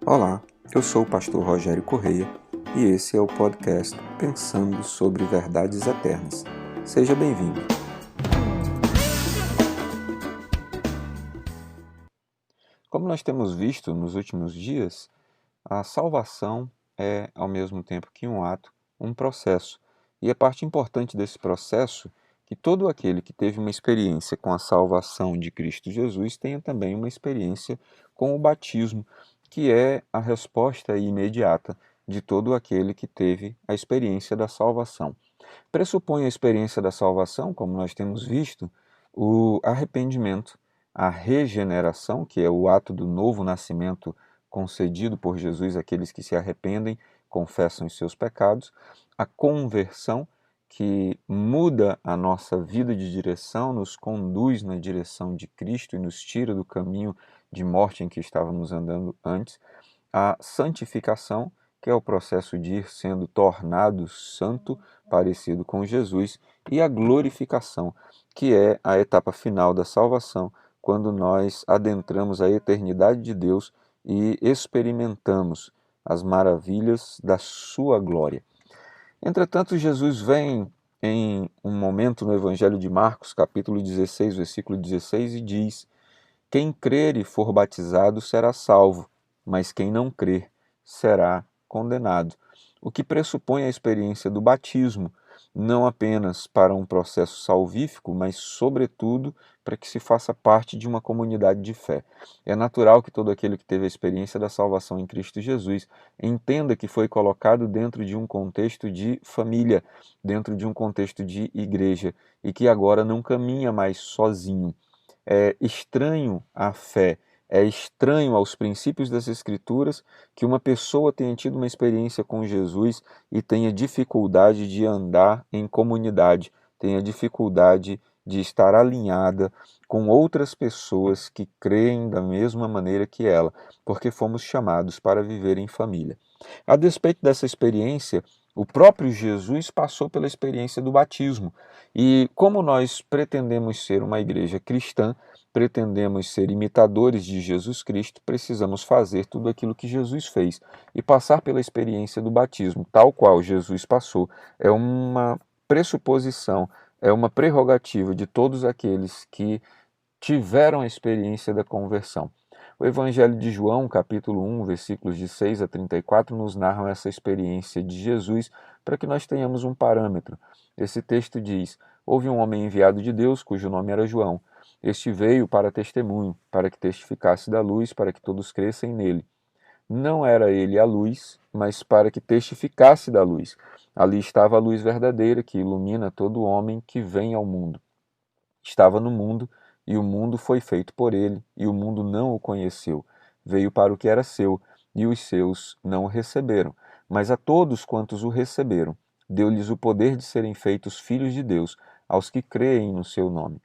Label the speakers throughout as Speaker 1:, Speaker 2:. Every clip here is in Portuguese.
Speaker 1: Olá, eu sou o pastor Rogério Correia e esse é o podcast Pensando sobre Verdades Eternas. Seja bem-vindo. Como nós temos visto nos últimos dias, a salvação é, ao mesmo tempo que um ato, um processo. E a parte importante desse processo que todo aquele que teve uma experiência com a salvação de Cristo Jesus tenha também uma experiência com o batismo, que é a resposta imediata de todo aquele que teve a experiência da salvação. Pressupõe a experiência da salvação, como nós temos visto, o arrependimento, a regeneração, que é o ato do novo nascimento concedido por Jesus àqueles que se arrependem, confessam os seus pecados, a conversão, que muda a nossa vida de direção, nos conduz na direção de Cristo e nos tira do caminho de morte em que estávamos andando antes, a santificação, que é o processo de ir sendo tornado santo, parecido com Jesus, e a glorificação, que é a etapa final da salvação, quando nós adentramos a eternidade de Deus e experimentamos as maravilhas da sua glória. Entretanto, Jesus vem em um momento no Evangelho de Marcos, capítulo 16, versículo 16, e diz: quem crer e for batizado será salvo, mas quem não crer será condenado. O que pressupõe a experiência do batismo, não apenas para um processo salvífico, mas, sobretudo, para que se faça parte de uma comunidade de fé. É natural que todo aquele que teve a experiência da salvação em Cristo Jesus entenda que foi colocado dentro de um contexto de família, dentro de um contexto de igreja, e que agora não caminha mais sozinho. É estranho à fé, é estranho aos princípios das Escrituras que uma pessoa tenha tido uma experiência com Jesus e tenha dificuldade de andar em comunidade, tenha dificuldade de estar alinhada com outras pessoas que creem da mesma maneira que ela, porque fomos chamados para viver em família. A despeito dessa experiência, o próprio Jesus passou pela experiência do batismo. E como nós pretendemos ser uma igreja cristã, pretendemos ser imitadores de Jesus Cristo, precisamos fazer tudo aquilo que Jesus fez. E passar pela experiência do batismo, tal qual Jesus passou, é uma pressuposição, é uma prerrogativa de todos aqueles que tiveram a experiência da conversão. O Evangelho de João, capítulo 1, versículos de 6 a 34, nos narram essa experiência de Jesus para que nós tenhamos um parâmetro. Esse texto diz: houve um homem enviado de Deus, cujo nome era João. Este veio para testemunho, para que testificasse da luz, para que todos crescem nele. Não era ele a luz, mas para que testificasse da luz. Ali estava a luz verdadeira que ilumina todo homem que vem ao mundo. Estava no mundo, e o mundo foi feito por ele, e o mundo não o conheceu. Veio para o que era seu, e os seus não o receberam. Mas a todos quantos o receberam, deu-lhes o poder de serem feitos filhos de Deus, aos que creem no seu nome,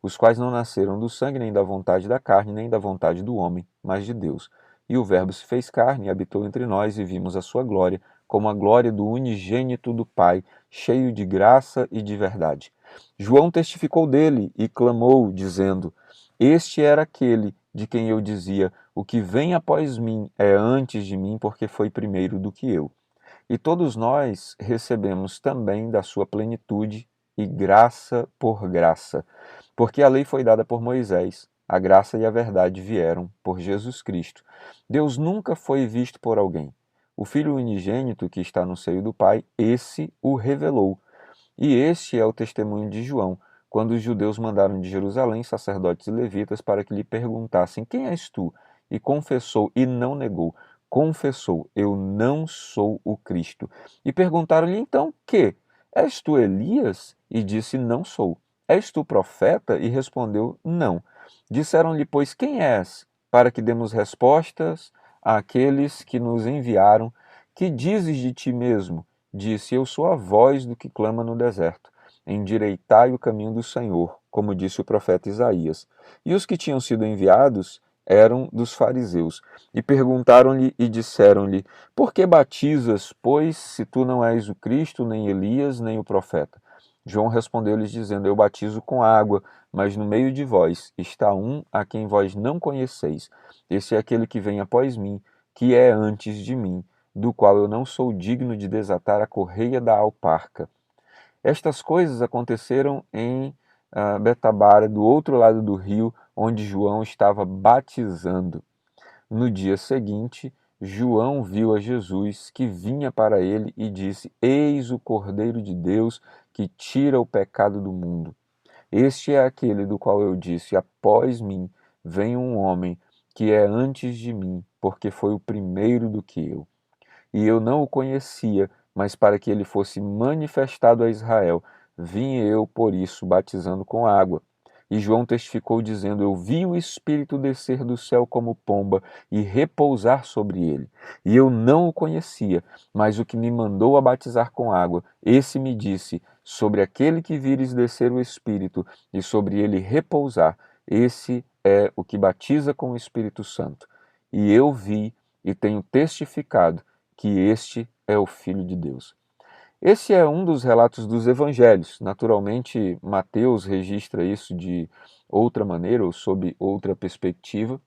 Speaker 1: os quais não nasceram do sangue, nem da vontade da carne, nem da vontade do homem, mas de Deus. E o Verbo se fez carne e habitou entre nós, e vimos a sua glória, como a glória do unigênito do Pai, cheio de graça e de verdade. João testificou dele e clamou, dizendo: este era aquele de quem eu dizia: o que vem após mim é antes de mim, porque foi primeiro do que eu. E todos nós recebemos também da sua plenitude e graça por graça, porque a lei foi dada por Moisés, a graça e a verdade vieram por Jesus Cristo. Deus nunca foi visto por alguém. O Filho unigênito que está no seio do Pai, esse o revelou. E este é o testemunho de João, quando os judeus mandaram de Jerusalém sacerdotes e levitas para que lhe perguntassem: quem és tu? E confessou e não negou. Confessou: eu não sou o Cristo. E perguntaram-lhe então: que? És tu Elias? E disse: não sou. És tu profeta? E respondeu: não. Disseram-lhe, pois, quem és? Para que demos respostas àqueles que nos enviaram. Que dizes de ti mesmo? Disse: eu sou a voz do que clama no deserto. Endireitai o caminho do Senhor, como disse o profeta Isaías. E os que tinham sido enviados eram dos fariseus. E perguntaram-lhe e disseram-lhe: por que batizas, pois, se tu não és o Cristo, nem Elias, nem o profeta? João respondeu-lhes dizendo: eu batizo com água, mas no meio de vós está um a quem vós não conheceis. Esse é aquele que vem após mim, que é antes de mim, do qual eu não sou digno de desatar a correia da alparca. Estas coisas aconteceram em Betabara, do outro lado do rio, onde João estava batizando. No dia seguinte, João viu a Jesus que vinha para ele e disse: Eis o Cordeiro de Deus que tira o pecado do mundo. Este é aquele do qual eu disse: Após mim vem um homem que é antes de mim, porque foi o primeiro do que eu. E eu não o conhecia, mas para que ele fosse manifestado a Israel, vim eu por isso batizando com água. E João testificou dizendo: Eu vi o Espírito descer do céu como pomba e repousar sobre ele. E eu não o conhecia, mas o que me mandou a batizar com água, esse me disse: Sobre aquele que vires descer o Espírito e sobre ele repousar, esse é o que batiza com o Espírito Santo. E eu vi e tenho testificado que este é o Filho de Deus. Esse é um dos relatos dos evangelhos. Naturalmente, Mateus registra isso de outra maneira ou sob outra perspectiva,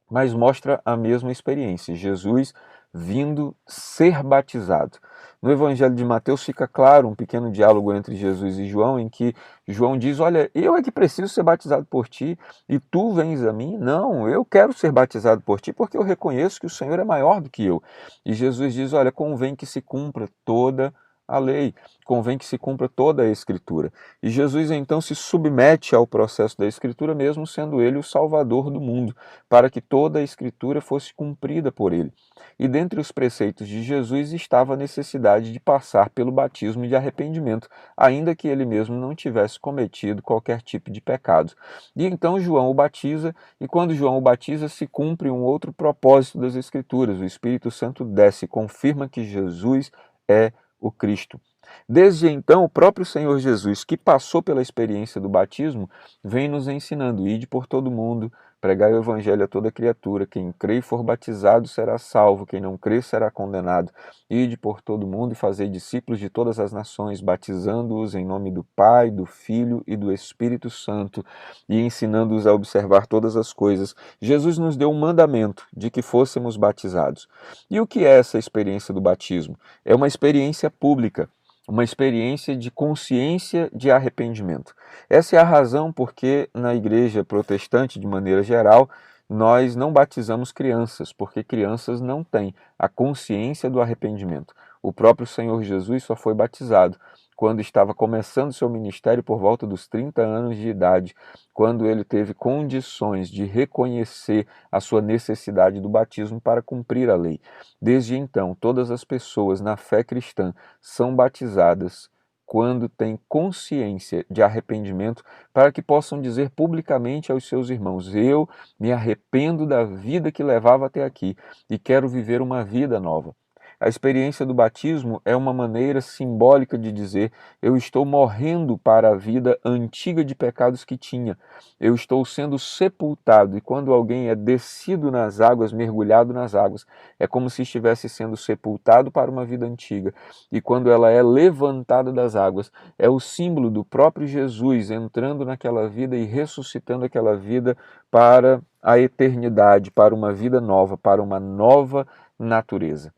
Speaker 1: mas mostra a mesma experiência, Jesus vindo ser batizado. No Evangelho de Mateus fica claro um pequeno diálogo entre Jesus e João, em que João diz: Olha, eu é que preciso ser batizado por ti e tu vens a mim? Não, eu quero ser batizado por ti porque eu reconheço que o Senhor é maior do que eu. E Jesus diz: Olha, convém que se cumpra toda a lei, convém que se cumpra toda a Escritura. E Jesus então se submete ao processo da Escritura, mesmo sendo ele o Salvador do mundo, para que toda a Escritura fosse cumprida por ele. E dentre os preceitos de Jesus estava a necessidade de passar pelo batismo de arrependimento, ainda que ele mesmo não tivesse cometido qualquer tipo de pecado. E então João o batiza, e quando João o batiza, se cumpre um outro propósito das Escrituras. O Espírito Santo desce e confirma que Jesus é o Cristo. Desde então, o próprio Senhor Jesus, que passou pela experiência do batismo, vem nos ensinando: ide por todo mundo, pregai o evangelho a toda criatura, quem crê e for batizado será salvo, quem não crê será condenado. Ide por todo mundo e fazei discípulos de todas as nações, batizando-os em nome do Pai, do Filho e do Espírito Santo, e ensinando-os a observar todas as coisas. Jesus nos deu um mandamento de que fôssemos batizados. E o que é essa experiência do batismo? É uma experiência pública, uma experiência de consciência de arrependimento. Essa é a razão porque na igreja protestante, de maneira geral, nós não batizamos crianças, porque crianças não têm a consciência do arrependimento. O próprio Senhor Jesus só foi batizado quando estava começando seu ministério por volta dos 30 anos de idade, quando ele teve condições de reconhecer a sua necessidade do batismo para cumprir a lei. Desde então, todas as pessoas na fé cristã são batizadas quando têm consciência de arrependimento, para que possam dizer publicamente aos seus irmãos: Eu me arrependo da vida que levava até aqui e quero viver uma vida nova. A experiência do batismo é uma maneira simbólica de dizer: eu estou morrendo para a vida antiga de pecados que tinha. Eu estou sendo sepultado, e quando alguém é descido nas águas, mergulhado nas águas, é como se estivesse sendo sepultado para uma vida antiga. E quando ela é levantada das águas, é o símbolo do próprio Jesus entrando naquela vida e ressuscitando aquela vida para a eternidade, para uma vida nova, para uma nova natureza.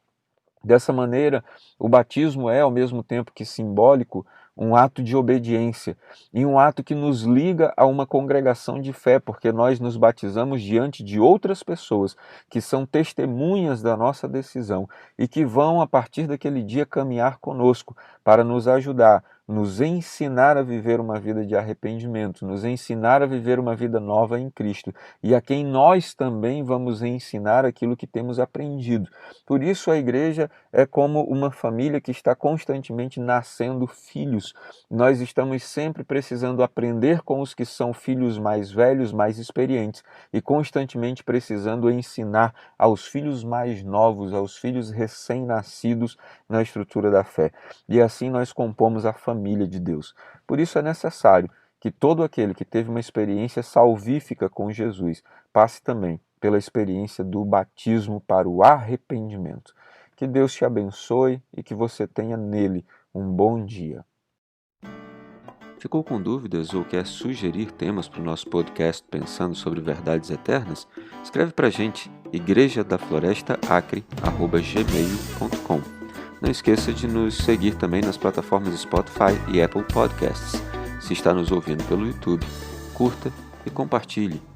Speaker 1: Dessa maneira, o batismo é, ao mesmo tempo que simbólico, um ato de obediência e um ato que nos liga a uma congregação de fé, porque nós nos batizamos diante de outras pessoas que são testemunhas da nossa decisão e que vão, a partir daquele dia, caminhar conosco para nos ajudar, nos ensinar a viver uma vida de arrependimento, nos ensinar a viver uma vida nova em Cristo e a quem nós também vamos ensinar aquilo que temos aprendido. Por isso, a igreja é como uma família que está constantemente nascendo filhos. Nós estamos sempre precisando aprender com os que são filhos mais velhos, mais experientes, e constantemente precisando ensinar aos filhos mais novos, aos filhos recém-nascidos na estrutura da fé. E assim nós compomos a família de Deus. Por isso é necessário que todo aquele que teve uma experiência salvífica com Jesus passe também pela experiência do batismo para o arrependimento. Que Deus te abençoe e que você tenha nele um bom dia. Ficou com dúvidas ou quer sugerir temas para o nosso podcast Pensando sobre Verdades Eternas? Escreve para a gente, igrejadaflorestaacre@gmail.com. Não esqueça de nos seguir também nas plataformas Spotify e Apple Podcasts. Se está nos ouvindo pelo YouTube, curta e compartilhe.